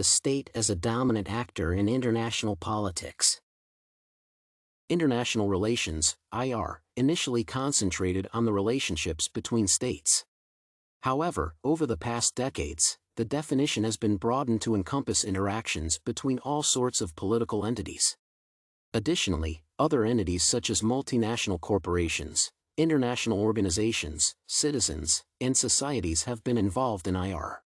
the state as a dominant actor in international politics. International relations, IR, initially concentrated on the relationships between states. However, over the past decades, the definition has been broadened to encompass interactions between all sorts of political entities. Additionally, other entities such as multinational corporations, international organizations, citizens, and societies have been involved in IR.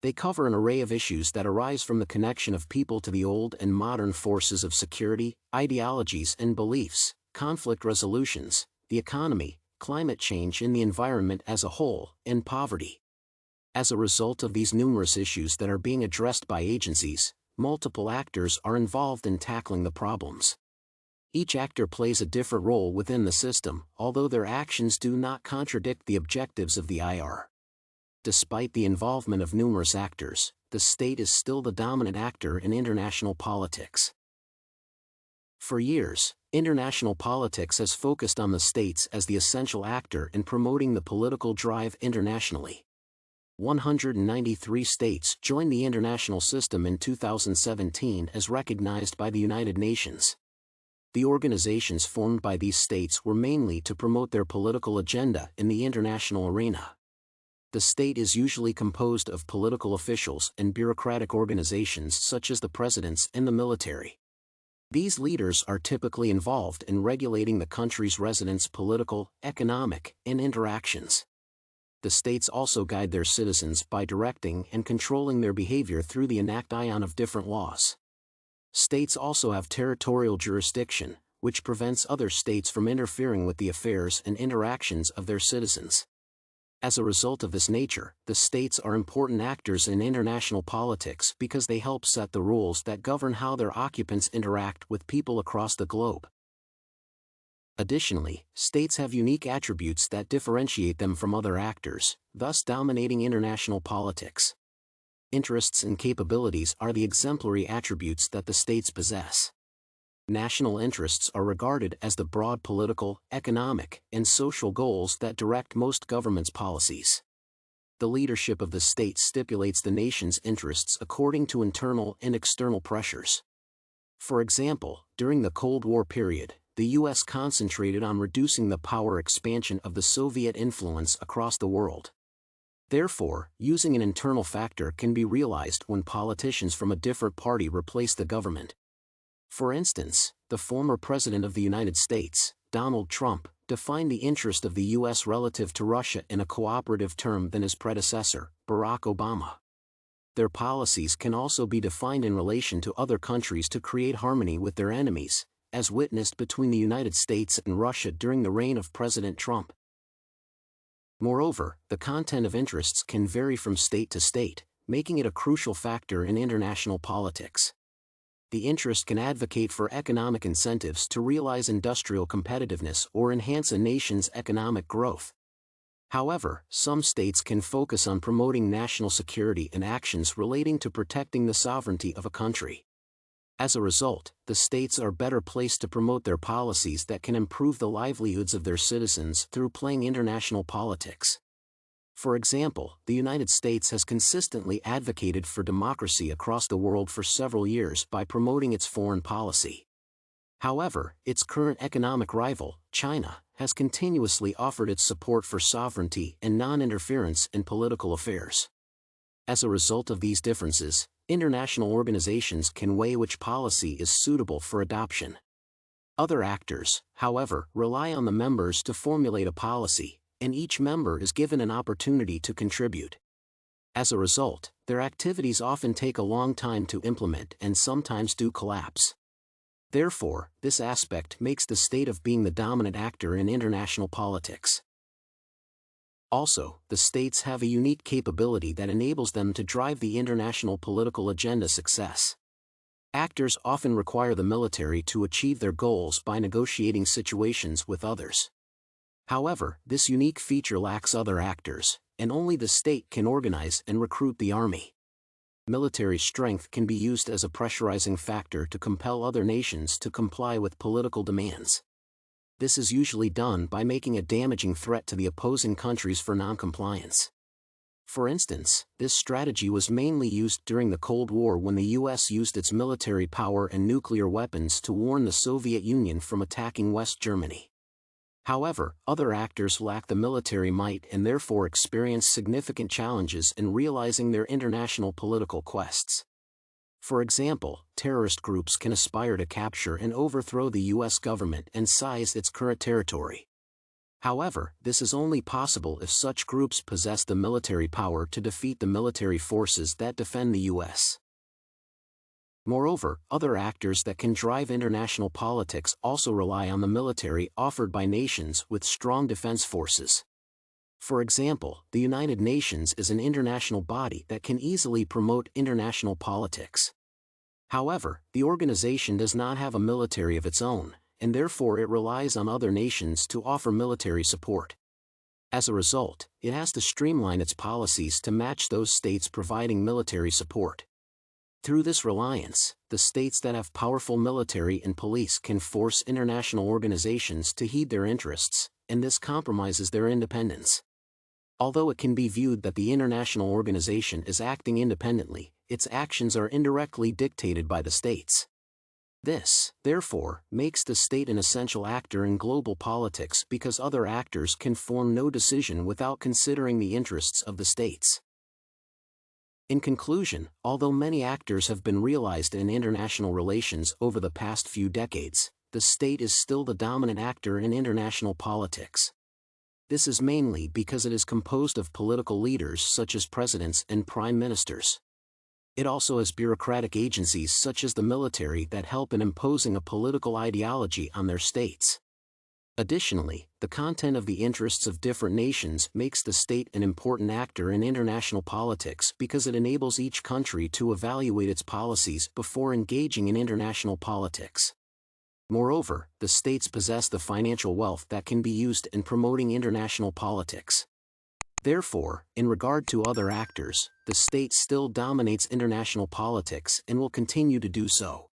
They cover an array of issues that arise from the connection of people to the old and modern forces of security, ideologies and beliefs, conflict resolutions, the economy, climate change and the environment as a whole, and poverty. As a result of these numerous issues that are being addressed by agencies, multiple actors are involved in tackling the problems. Each actor plays a different role within the system, although their actions do not contradict the objectives of the IR. Despite the involvement of numerous actors, the state is still the dominant actor in international politics. For years, international politics has focused on the states as the essential actor in promoting the political drive internationally. 193 states joined the international system in 2017 as recognized by the United Nations. The organizations formed by these states were mainly to promote their political agenda in the international arena. The state is usually composed of political officials and bureaucratic organizations such as the presidents and the military. These leaders are typically involved in regulating the country's residents' political, economic, and interactions. The states also guide their citizens by directing and controlling their behavior through the enactment of different laws. States also have territorial jurisdiction, which prevents other states from interfering with the affairs and interactions of their citizens. As a result of this nature, the states are important actors in international politics because they help set the rules that govern how their occupants interact with people across the globe. Additionally, states have unique attributes that differentiate them from other actors, thus dominating international politics. Interests and capabilities are the exemplary attributes that the states possess. National interests are regarded as the broad political, economic, and social goals that direct most governments' policies. The leadership of the state stipulates the nation's interests according to internal and external pressures. For example, during the Cold War period, the U.S. concentrated on reducing the power expansion of the Soviet influence across the world. Therefore, using an internal factor can be realized when politicians from a different party replace the government. For instance, the former President of the United States, Donald Trump, defined the interest of the U.S. relative to Russia in a cooperative term than his predecessor, Barack Obama. Their policies can also be defined in relation to other countries to create harmony with their enemies, as witnessed between the United States and Russia during the reign of President Trump. Moreover, the content of interests can vary from state to state, making it a crucial factor in international politics. The interest can advocate for economic incentives to realize industrial competitiveness or enhance a nation's economic growth. However, some states can focus on promoting national security and actions relating to protecting the sovereignty of a country. As a result, the states are better placed to promote their policies that can improve the livelihoods of their citizens through playing international politics. For example, the United States has consistently advocated for democracy across the world for several years by promoting its foreign policy. However, its current economic rival, China, has continuously offered its support for sovereignty and non-interference in political affairs. As a result of these differences, international organizations can weigh which policy is suitable for adoption. Other actors, however, rely on the members to formulate a policy, and each member is given an opportunity to contribute. As a result, their activities often take a long time to implement and sometimes do collapse. Therefore, this aspect makes the state of being the dominant actor in international politics. Also, the states have a unique capability that enables them to drive the international political agenda success. Actors often require the military to achieve their goals by negotiating situations with others. However, this unique feature lacks other actors, and only the state can organize and recruit the army. Military strength can be used as a pressurizing factor to compel other nations to comply with political demands. This is usually done by making a damaging threat to the opposing countries for non-compliance. For instance, this strategy was mainly used during the Cold War when the US used its military power and nuclear weapons to warn the Soviet Union from attacking West Germany. However, other actors lack the military might and therefore experience significant challenges in realizing their international political quests. For example, terrorist groups can aspire to capture and overthrow the US government and seize its current territory. However, this is only possible if such groups possess the military power to defeat the military forces that defend the US. Moreover, other actors that can drive international politics also rely on the military offered by nations with strong defense forces. For example, the United Nations is an international body that can easily promote international politics. However, the organization does not have a military of its own, and therefore it relies on other nations to offer military support. As a result, it has to streamline its policies to match those states providing military support. Through this reliance, the states that have powerful military and police can force international organizations to heed their interests, and this compromises their independence. Although it can be viewed that the international organization is acting independently, its actions are indirectly dictated by the states. This, therefore, makes the state an essential actor in global politics because other actors can form no decision without considering the interests of the states. In conclusion, although many actors have been realized in international relations over the past few decades, the state is still the dominant actor in international politics. This is mainly because it is composed of political leaders such as presidents and prime ministers. It also has bureaucratic agencies such as the military that help in imposing a political ideology on their states. Additionally, the content of the interests of different nations makes the state an important actor in international politics because it enables each country to evaluate its policies before engaging in international politics. Moreover, the states possess the financial wealth that can be used in promoting international politics. Therefore, in regard to other actors, the state still dominates international politics and will continue to do so.